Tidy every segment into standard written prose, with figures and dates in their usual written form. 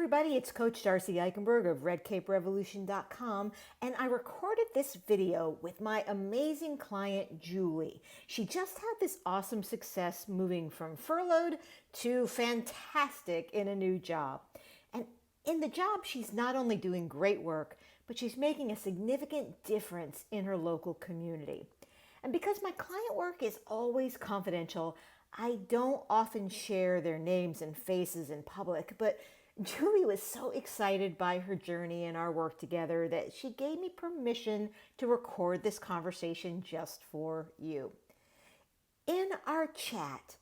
everybody, it's Coach Darcy Eikenberg of redcaperevolution.com, and I recorded this video with my amazing client, Julie. She just had this awesome success moving from furloughed to fantastic in a new job. And in the job, she's not only doing great work, but she's making a significant difference in her local community. And because my client work is always confidential, I don't often share their names and faces in public, but Julie was so excited by her journey and our work together that she gave me permission to record this conversation just for you. In our chat,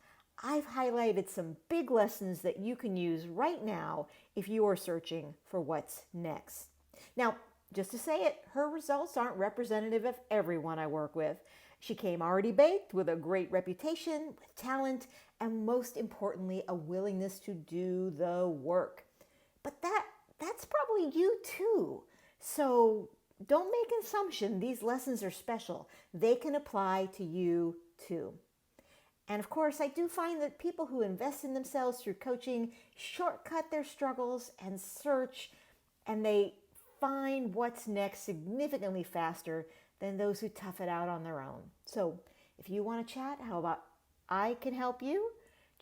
I've highlighted some big lessons that you can use right now if you are searching for what's next. Now, just to say it, her results aren't representative of everyone I work with. She came already baked with a great reputation, with talent, and most importantly, a willingness to do the work. But that's probably you too. So don't make an assumption these lessons are special. They can apply to you too. And of course, I do find that people who invest in themselves through coaching shortcut their struggles and search, and they find what's next significantly faster than those who tough it out on their own. So if you want to chat, how about I can help you?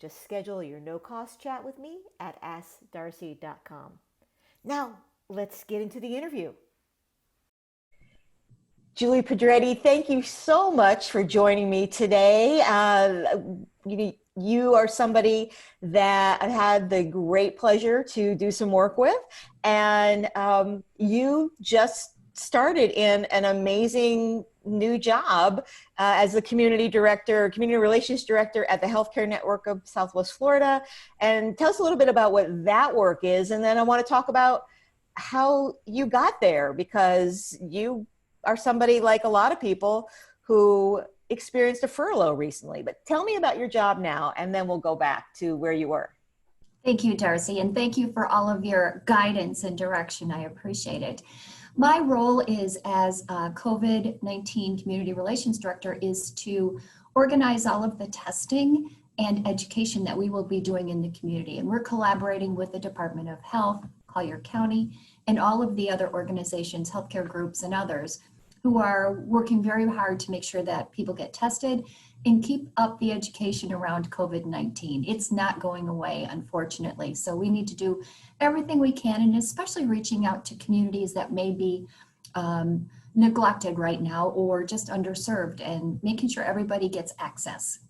Just schedule your no-cost chat with me at askdarcy.com. Now, let's get into the interview. Julie Pedretti, thank you so much for joining me today. You are somebody that I've had the great pleasure to do some work with, and you just started in an amazing new job as the community relations director at the Healthcare Network of Southwest Florida. And tell us a little bit about what that work is. And then I want to talk about how you got there, because you are somebody like a lot of people who experienced a furlough recently. But tell me about your job now, and then we'll go back to where you were. Thank you, Darcy, and thank you for all of your guidance and direction. I appreciate it. My role is as COVID-19 Community Relations Director is to organize all of the testing and education that we will be doing in the community. And we're collaborating with the Department of Health, Collier County, and all of the other organizations, healthcare groups and others, who are working very hard to make sure that people get tested and keep up the education around COVID-19. It's not going away, unfortunately. So we need to do everything we can, and especially reaching out to communities that may be neglected right now or just underserved, and making sure everybody gets access.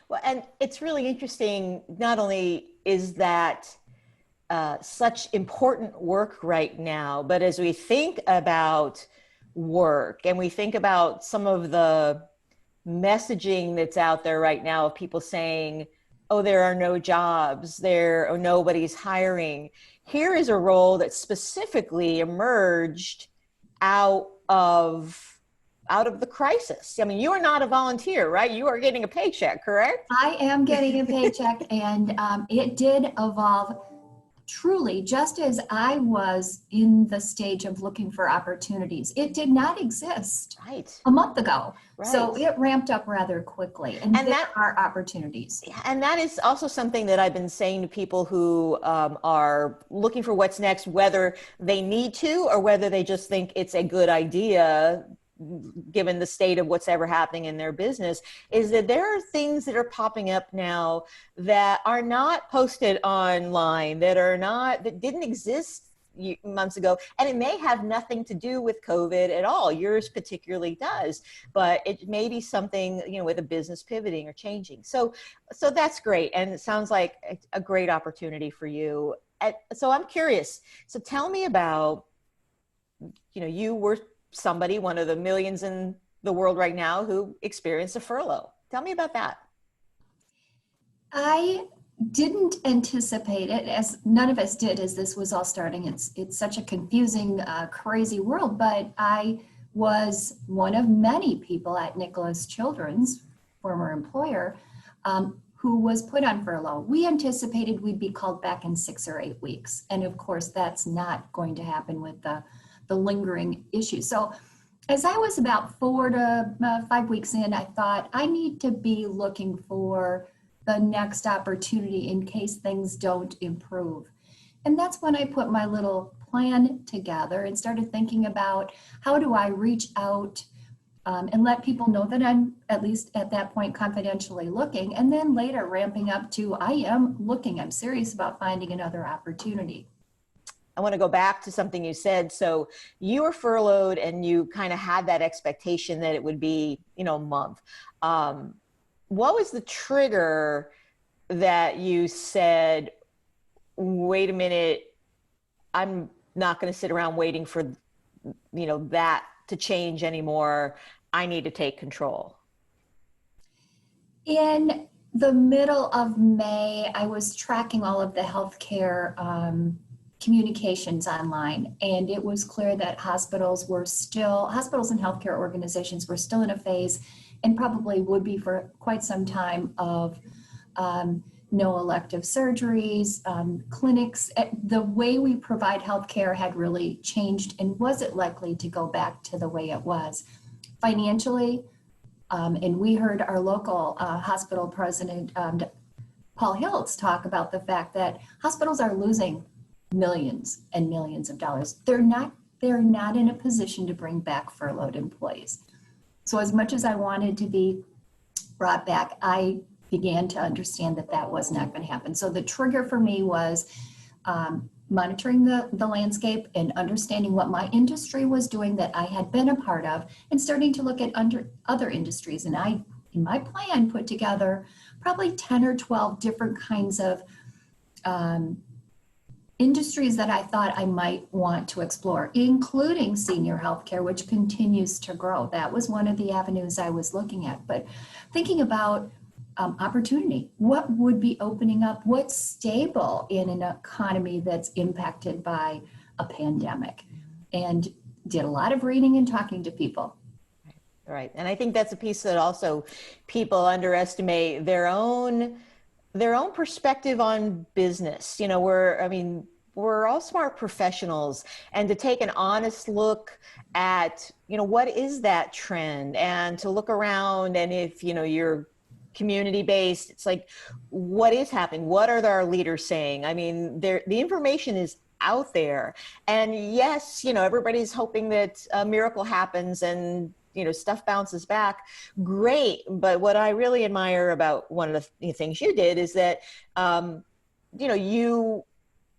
Well, and it's really interesting, not only is that such important work right now, but as we think about work and we think about some of the messaging that's out there right now of people saying, oh, there are no jobs, or nobody's hiring. Here is a role that specifically emerged out of the crisis. I mean, you are not a volunteer, right? You are getting a paycheck, correct? I am getting a paycheck, and it did evolve truly just as I was in the stage of looking for opportunities. It did not exist a month ago. Right. So it ramped up rather quickly, and there are opportunities. And that is also something that I've been saying to people who are looking for what's next, whether they need to or whether they just think it's a good idea given the state of what's ever happening in their business, is that there are things that are popping up now that are not posted online, that didn't exist months ago, and it may have nothing to do with COVID at all. Yours particularly does, but it may be something, with a business pivoting or changing. So that's great, and it sounds like a great opportunity for you. So I'm curious. So tell me about, you were one of the millions in the world right now who experienced a furlough. Tell me about that. I didn't anticipate it, as none of us did, as this was all starting. It's such a confusing, crazy world, but I was one of many people at Nicholas Children's, former employer, who was put on furlough. We anticipated we'd be called back in 6 or 8 weeks. And of course, that's not going to happen with the lingering issues. So as I was about 4 to 5 weeks in, I thought I need to be looking for the next opportunity in case things don't improve. And that's when I put my little plan together and started thinking about how do I reach out and let people know that I'm, at least at that point, confidentially looking, and then later ramping up to I am looking, I'm serious about finding another opportunity. I want to go back to something you said. So you were furloughed and you kind of had that expectation that it would be, a month. What was the trigger that you said, wait a minute, I'm not going to sit around waiting for, that to change anymore. I need to take control? In the middle of May, I was tracking all of the healthcare communications online, and it was clear that hospitals and healthcare organizations were still in a phase, and probably would be for quite some time, of no elective surgeries, clinics. The way we provide healthcare had really changed and wasn't likely to go back to the way it was. Financially, and we heard our local hospital president, Paul Hiltz, talk about the fact that hospitals are losing millions and millions of dollars. They're not in a position to bring back furloughed employees. So as much as I wanted to be brought back, I began to understand that that was not going to happen. So the trigger for me was monitoring the landscape and understanding what my industry was doing that I had been a part of, and starting to look at other industries. And I, in my plan, put together probably 10 or 12 different kinds of industries that I thought I might want to explore, including senior healthcare, which continues to grow. That was one of the avenues I was looking at. But thinking about opportunity, what would be opening up, what's stable in an economy that's impacted by a pandemic, and did a lot of reading and talking to people. Right. And I think that's a piece that also people underestimate their own perspective on business. We're all smart professionals, and to take an honest look at, what is that trend, and to look around, and if, you're community-based, it's like, what is happening? What are our leaders saying? The information is out there, and yes, everybody's hoping that a miracle happens and stuff bounces back. Great. But what I really admire about one of the things you did is that,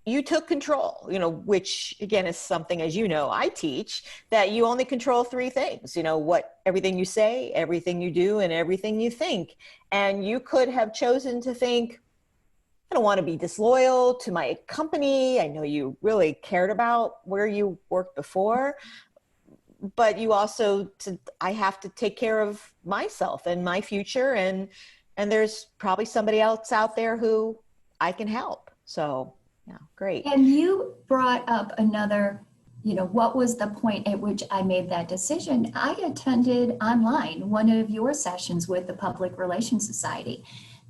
you took control, which again is something, as I teach, that you only control three things, everything you say, everything you do, and everything you think. And you could have chosen to think, I don't want to be disloyal to my company. I know you really cared about where you worked before, but you also, I have to take care of myself and my future. And there's probably somebody else out there who I can help. So yeah, great. And you brought up another, what was the point at which I made that decision? I attended online one of your sessions with the Public Relations Society,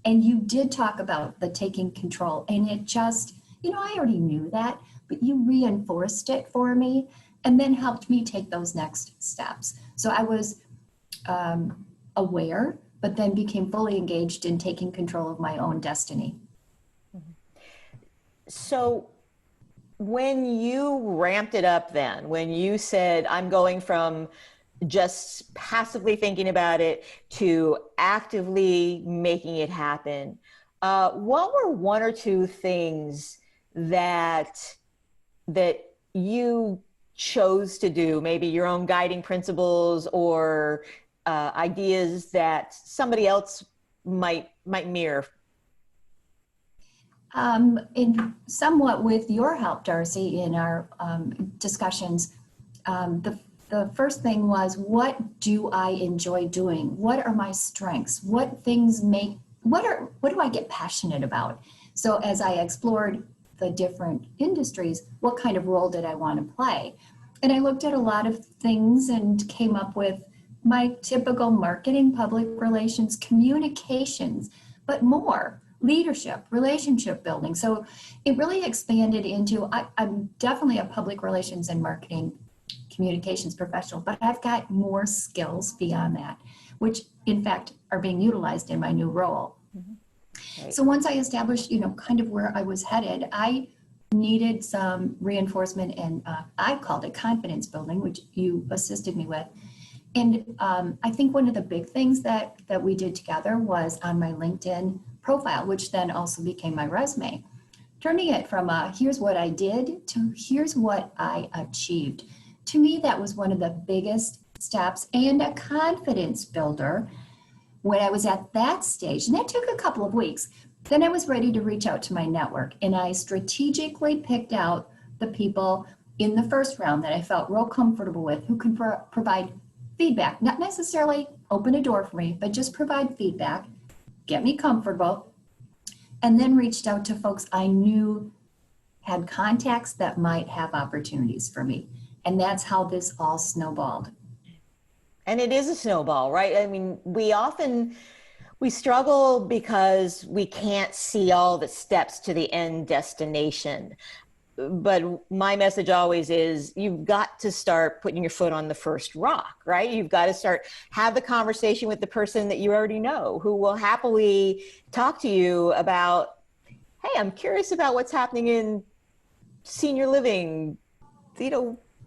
and you did talk about the taking control, and it just, I already knew that, but you reinforced it for me and then helped me take those next steps. So I was aware, but then became fully engaged in taking control of my own destiny. So when you ramped it up then, when you said, I'm going from just passively thinking about it to actively making it happen, what were one or two things that you chose to do, maybe your own guiding principles or ideas that somebody else might mirror? In somewhat with your help, Darcy, in our discussions, the first thing was, what do I enjoy doing? What are my strengths? What do I get passionate about? So as I explored the different industries, what kind of role did I want to play? And I looked at a lot of things and came up with my typical marketing, public relations, communications, but more. Leadership, relationship building. So it really expanded into, I'm definitely a public relations and marketing communications professional, but I've got more skills beyond that, which in fact are being utilized in my new role. Mm-hmm. Right. So once I established, kind of where I was headed, I needed some reinforcement, and I called it confidence building, which you assisted me with. And I think one of the big things that we did together was on my LinkedIn profile, which then also became my resume, turning it from here's what I did to here's what I achieved. To me, that was one of the biggest steps and a confidence builder when I was at that stage. And that took a couple of weeks. Then I was ready to reach out to my network, and I strategically picked out the people in the first round that I felt real comfortable with, who can provide feedback, not necessarily open a door for me, but just provide feedback, get me comfortable, and then reached out to folks I knew had contacts that might have opportunities for me. And that's how this all snowballed. And it is a snowball, right? I mean, we struggle because we can't see all the steps to the end destination. But my message always is you've got to start putting your foot on the first rock, right? You've got to have the conversation with the person that you already know, who will happily talk to you about, hey, I'm curious about what's happening in senior living.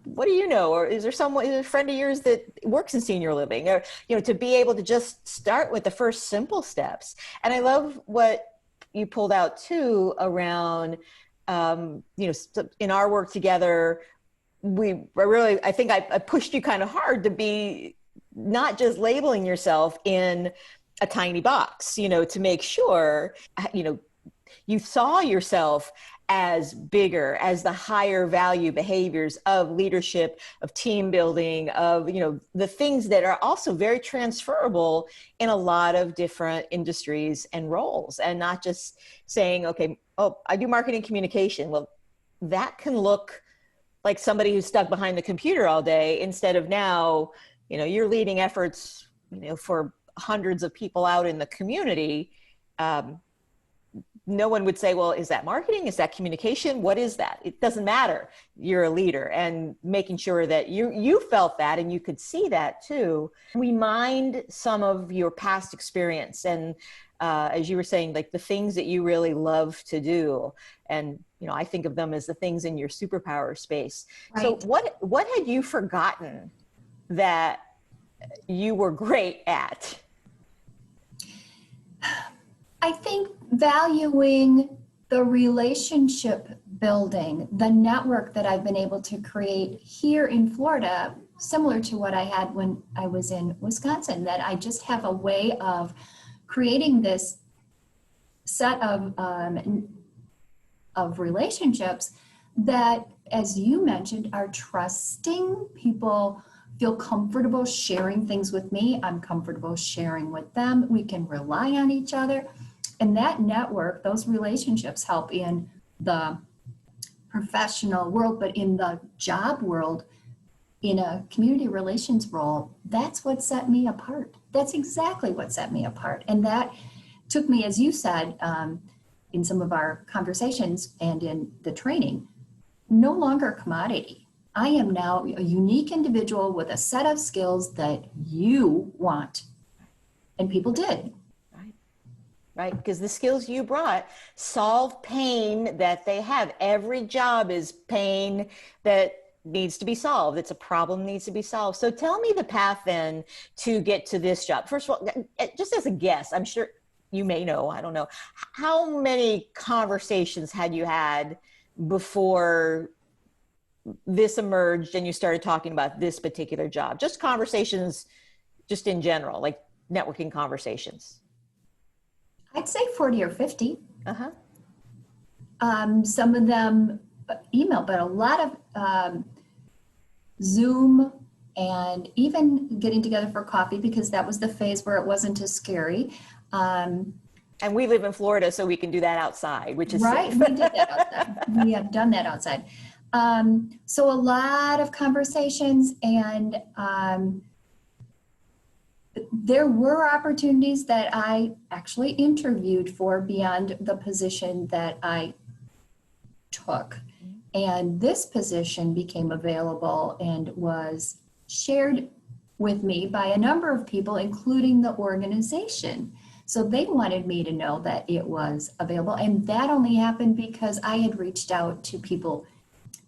What do you know? Or is there a friend of yours that works in senior living? Or, to be able to just start with the first simple steps. And I love what you pulled out too around, in our work together, I think I pushed you kind of hard to be not just labeling yourself in a tiny box, to make sure, you saw yourself as bigger, as the higher value behaviors of leadership, of team building, of, the things that are also very transferable in a lot of different industries and roles, and not just saying, okay, I do marketing communication. Well, that can look like somebody who's stuck behind the computer all day, instead of now, you're leading efforts, for hundreds of people out in the community. No one would say, well, is that marketing? Is that communication? What is that? It doesn't matter. You're a leader, and making sure that you felt that and you could see that too. Remind some of your past experience. And as you were saying, like the things that you really love to do. And, I think of them as the things in your superpower space. Right. So what had you forgotten that you were great at? I think valuing the relationship building, the network that I've been able to create here in Florida, similar to what I had when I was in Wisconsin, that I just have a way of creating this set of relationships that, as you mentioned, are trusting. People feel comfortable sharing things with me. I'm comfortable sharing with them. We can rely on each other. And that network, those relationships help in the professional world, but in the job world, in a community relations role, that's what set me apart. That's exactly what set me apart. And that took me, as you said, in some of our conversations and in the training, no longer a commodity. I am now a unique individual with a set of skills that you want. And people did. Right? Because the skills you brought solve pain that they have. Every job is pain that needs to be solved. It's a problem that needs to be solved. So tell me the path then to get to this job. First of all, just as a guess, I'm sure you may know, I don't know, how many conversations had you had before this emerged and you started talking about this particular job? Just conversations, just in general, like networking conversations. I'd say 40 or 50. Uh-huh. Some of them email, but a lot of Zoom, and even getting together for coffee, because that was the phase where it wasn't as scary. And we live in Florida, so we can do that outside, which is right. safe. We did that outside. We have done that outside. So a lot of conversations, and there were opportunities that I actually interviewed for beyond the position that I took. And this position became available and was shared with me by a number of people, including the organization. So they wanted me to know that it was available. And that only happened because I had reached out to people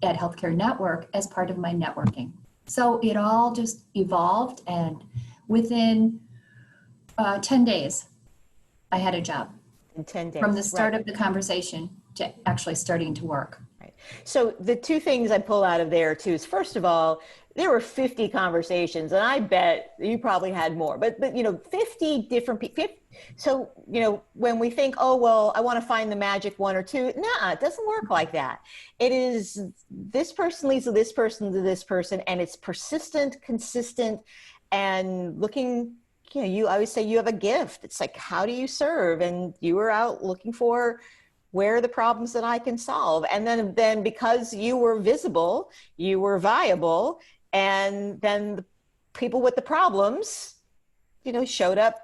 at Healthcare Network as part of my networking. So it all just evolved, and within 10 days, I had a job. In 10 days. From the start right. of the conversation to actually starting to work. Right. So the two things I pull out of there too is, first of all, there were 50 conversations, and I bet you probably had more, but 50 different people. So, when we think, oh, well, I want to find the magic one or two, nah, it doesn't work like that. It is this person leads to this person to this person, and it's persistent, consistent, and looking, I always say you have a gift. It's like, how do you serve? And you were out looking for where are the problems that I can solve. And then because you were visible, you were viable, and then the people with the problems, showed up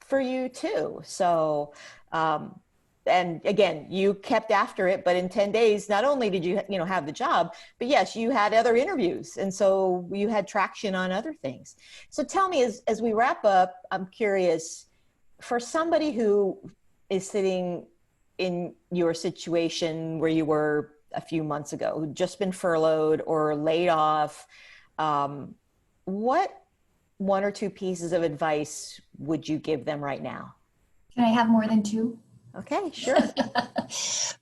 for you too. So, and again, you kept after it, but in 10 days, not only did you, have the job, but yes, you had other interviews. And so you had traction on other things. So tell me, as we wrap up, I'm curious, for somebody who is sitting in your situation where you were a few months ago, who'd just been furloughed or laid off, what one or two pieces of advice would you give them right now? Can I have more than two? Okay, sure.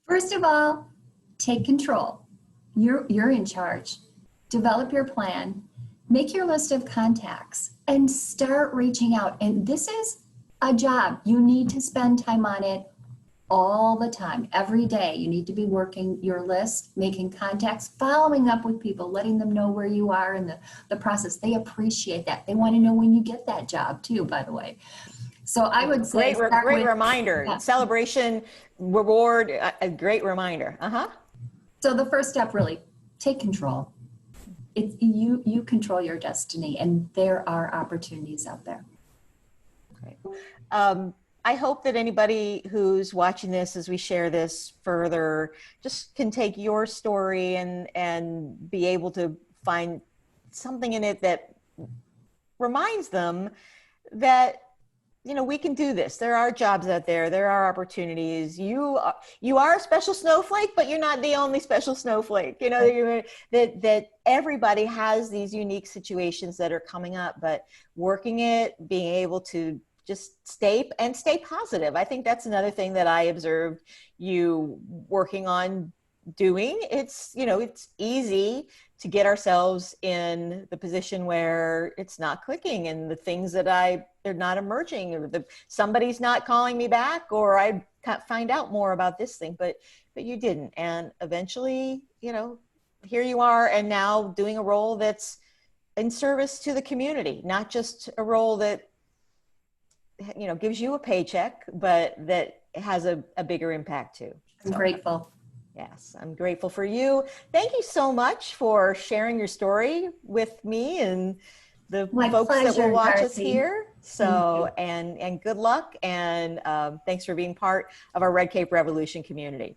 First of all, take control. You're in charge. Develop your plan, make your list of contacts, and start reaching out. And this is a job. You need to spend time on it all the time. Every day, you need to be working your list, making contacts, following up with people, letting them know where you are in the process. They appreciate that. They want to know when you get that job too, by the way. So I would say great reminder. Yeah. Celebration, reward, a great reminder. So the first step, really, take control. It's you control your destiny, and there are opportunities out there. Great. I hope that anybody who's watching this, as we share this further, just can take your story and be able to find something in it that reminds them that, we can do this. There are jobs out there. There are opportunities. You are a special snowflake, but you're not the only special snowflake. That everybody has these unique situations that are coming up, but working it, being able to just stay positive. I think that's another thing that I observed you working on doing. It's easy to get ourselves in the position where it's not clicking, and the things that they're not emerging, or somebody's not calling me back, or I can't find out more about this thing, but you didn't. And eventually, here you are, and now doing a role that's in service to the community, not just a role that gives you a paycheck, but that has a bigger impact too. I'm grateful. Yes, I'm grateful for you. Thank you so much for sharing your story with me and the folks that will watch us here. So, and good luck, and thanks for being part of our Red Cape Revolution community.